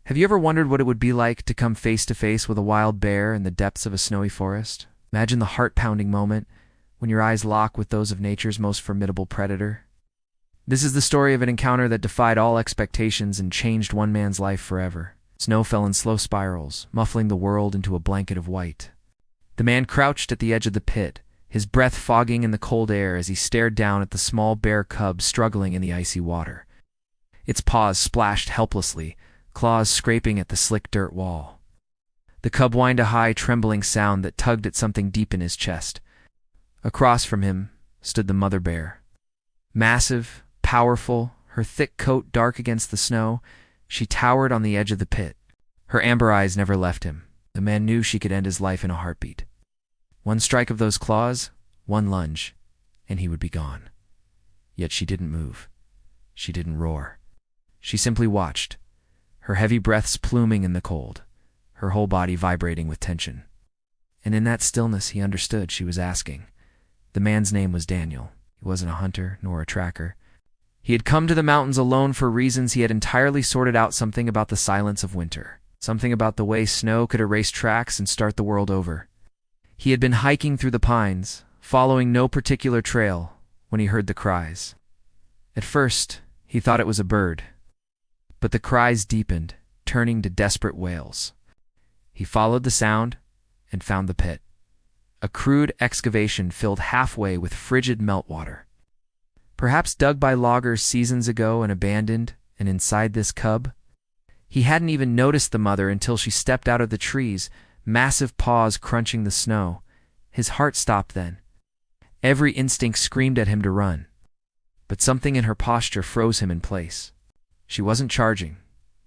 Have you ever wondered what it would be like to come face to face with a wild bear in the depths of a snowy forest? Imagine the heart-pounding moment when your eyes lock with those of nature's most formidable predator. This is the story of an encounter that defied all expectations and changed one man's life forever. Snow fell in slow spirals, muffling the world into a blanket of white. The man crouched at the edge of the pit, his breath fogging in the cold air as he stared down at the small bear cub struggling in the icy water. Its paws splashed helplessly, claws scraping at the slick dirt wall. The cub whined a high, trembling sound that tugged at something deep in his chest. Across from him stood the mother bear. Massive, powerful, her thick coat dark against the snow, she towered on the edge of the pit. Her amber eyes never left him. The man knew she could end his life in a heartbeat. One strike of those claws, one lunge, and he would be gone. Yet she didn't move. She didn't roar. She simply watched, her heavy breaths pluming in the cold, her whole body vibrating with tension. And in that stillness he understood she was asking. The man's name was Daniel. He wasn't a hunter nor a tracker. He had come to the mountains alone for reasons he had entirely sorted out, something about the silence of winter, something about the way snow could erase tracks and start the world over. He had been hiking through the pines, following no particular trail, when he heard the cries. At first, he thought it was a bird, but the cries deepened, turning to desperate wails. He followed the sound and found the pit, a crude excavation filled halfway with frigid meltwater. Perhaps dug by loggers seasons ago and abandoned, and inside this cub, he hadn't even noticed the mother until she stepped out of the trees, massive paws crunching the snow. His heart stopped then. Every instinct screamed at him to run, but something in her posture froze him in place. She wasn't charging,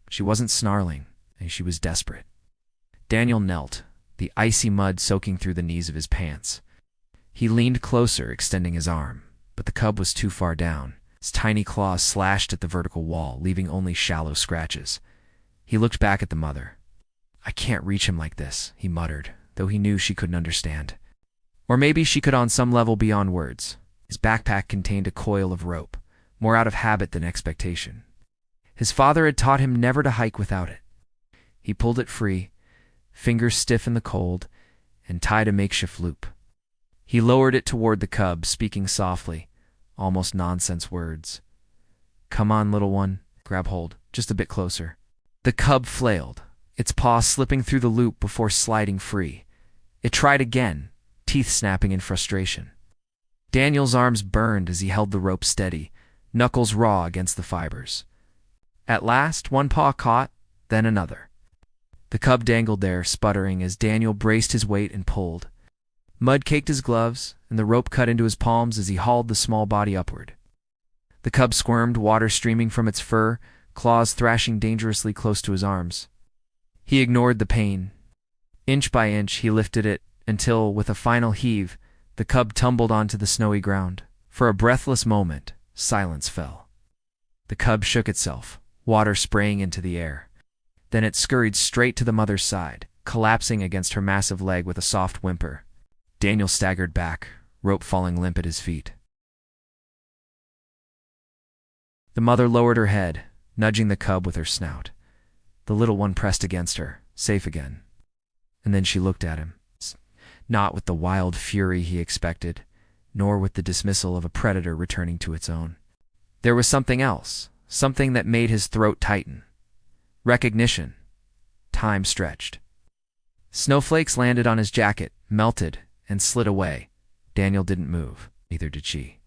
she wasn't snarling, and she was desperate. Daniel knelt, the icy mud soaking through the knees of his pants. He leaned closer, extending his arm, but the cub was too far down. His tiny claws slashed at the vertical wall, leaving only shallow scratches. He looked back at the mother. "I can't reach him like this," he muttered, though he knew she couldn't understand. Or maybe she could on some level beyond words. His backpack contained a coil of rope, more out of habit than expectation. His father had taught him never to hike without it. He pulled it free, fingers stiff in the cold, and tied a makeshift loop. He lowered it toward the cub, speaking softly, almost nonsense words. "Come on, little one. Grab hold, just a bit closer." The cub flailed, its paw slipping through the loop before sliding free. It tried again, teeth snapping in frustration. Daniel's arms burned as he held the rope steady, knuckles raw against the fibers. At last, one paw caught, then another. The cub dangled there, sputtering, as Daniel braced his weight and pulled. Mud caked his gloves, and the rope cut into his palms as he hauled the small body upward. The cub squirmed, water streaming from its fur, claws thrashing dangerously close to his arms. He ignored the pain. Inch by inch, he lifted it, until, with a final heave, the cub tumbled onto the snowy ground. For a breathless moment, silence fell. The cub shook itself, water spraying into the air. Then it scurried straight to the mother's side, collapsing against her massive leg with a soft whimper. Daniel staggered back, rope falling limp at his feet. The mother lowered her head, nudging the cub with her snout. The little one pressed against her, safe again. And then she looked at him, not with the wild fury he expected, nor with the dismissal of a predator returning to its own. There was something else, something that made his throat tighten. Recognition. Time stretched. Snowflakes landed on his jacket, melted, and slid away. Daniel didn't move, neither did she.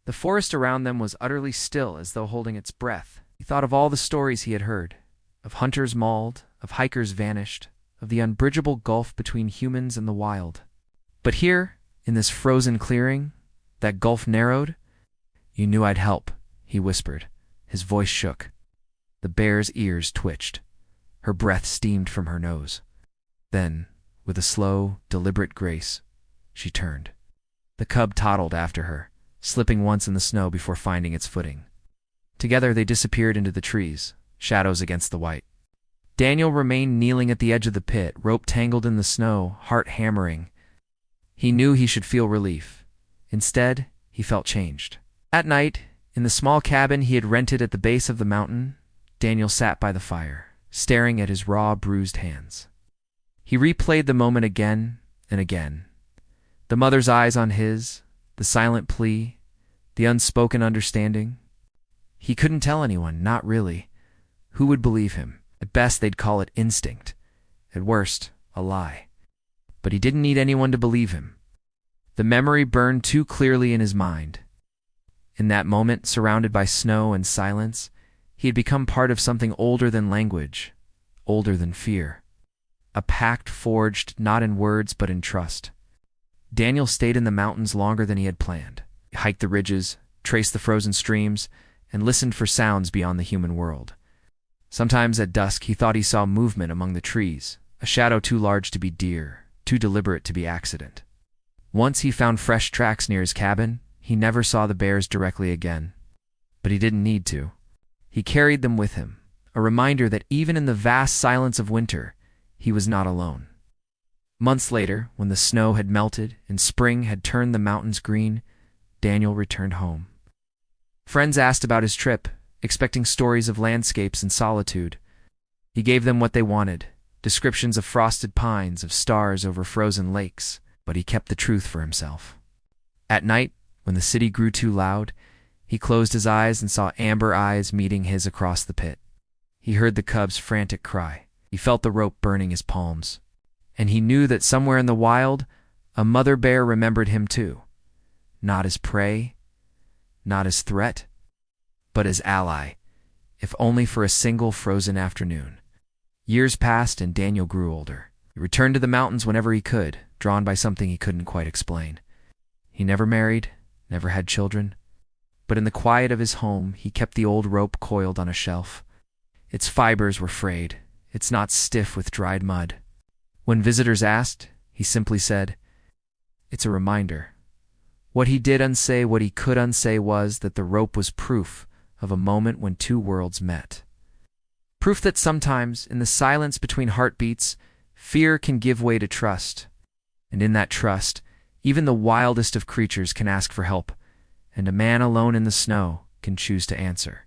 The forest around them was utterly still, as though holding its breath. He thought of all the stories he had heard, of hunters mauled, of hikers vanished, of the unbridgeable gulf between humans and the wild. But here, in this frozen clearing, that gulf narrowed. "You knew I'd help," he whispered. His voice shook. The bear's ears twitched. Her breath steamed from her nose. Then, with a slow, deliberate grace, she turned. The cub toddled after her, slipping once in the snow before finding its footing. Together they disappeared into the trees, shadows against the white. Daniel remained kneeling at the edge of the pit, rope tangled in the snow, heart hammering. He knew he should feel relief. Instead, he felt changed. At night, in the small cabin he had rented at the base of the mountain, Daniel sat by the fire, staring at his raw, bruised hands. He replayed the moment again and again. The mother's eyes on his, the silent plea, the unspoken understanding. He couldn't tell anyone, not really. Who would believe him? At best, they'd call it instinct. At worst, a lie. But he didn't need anyone to believe him. The memory burned too clearly in his mind. In that moment, surrounded by snow and silence, he had become part of something older than language, older than fear. A pact forged not in words but in trust. Daniel stayed in the mountains longer than he had planned. He hiked the ridges, traced the frozen streams, and listened for sounds beyond the human world. Sometimes at dusk he thought he saw movement among the trees, a shadow too large to be deer, too deliberate to be accident. Once he found fresh tracks near his cabin. He never saw the bears directly again. But he didn't need to. He carried them with him, a reminder that even in the vast silence of winter, he was not alone. Months later, when the snow had melted and spring had turned the mountains green, Daniel returned home. Friends asked about his trip, expecting stories of landscapes and solitude. He gave them what they wanted, descriptions of frosted pines, of stars over frozen lakes, but he kept the truth for himself. At night, when the city grew too loud, he closed his eyes and saw amber eyes meeting his across the pit. He heard the cub's frantic cry. He felt the rope burning his palms. And he knew that somewhere in the wild, a mother bear remembered him too. Not as prey, not as threat, but as ally, if only for a single frozen afternoon. Years passed and Daniel grew older. He returned to the mountains whenever he could, drawn by something he couldn't quite explain. He never married, never had children, but in the quiet of his home he kept the old rope coiled on a shelf. Its fibers were frayed, its knots stiff with dried mud. When visitors asked, he simply said, "It's a reminder." What he did unsay, what he could unsay, was that the rope was proof of a moment when two worlds met. Proof that sometimes, in the silence between heartbeats, fear can give way to trust. And in that trust, even the wildest of creatures can ask for help, and a man alone in the snow can choose to answer.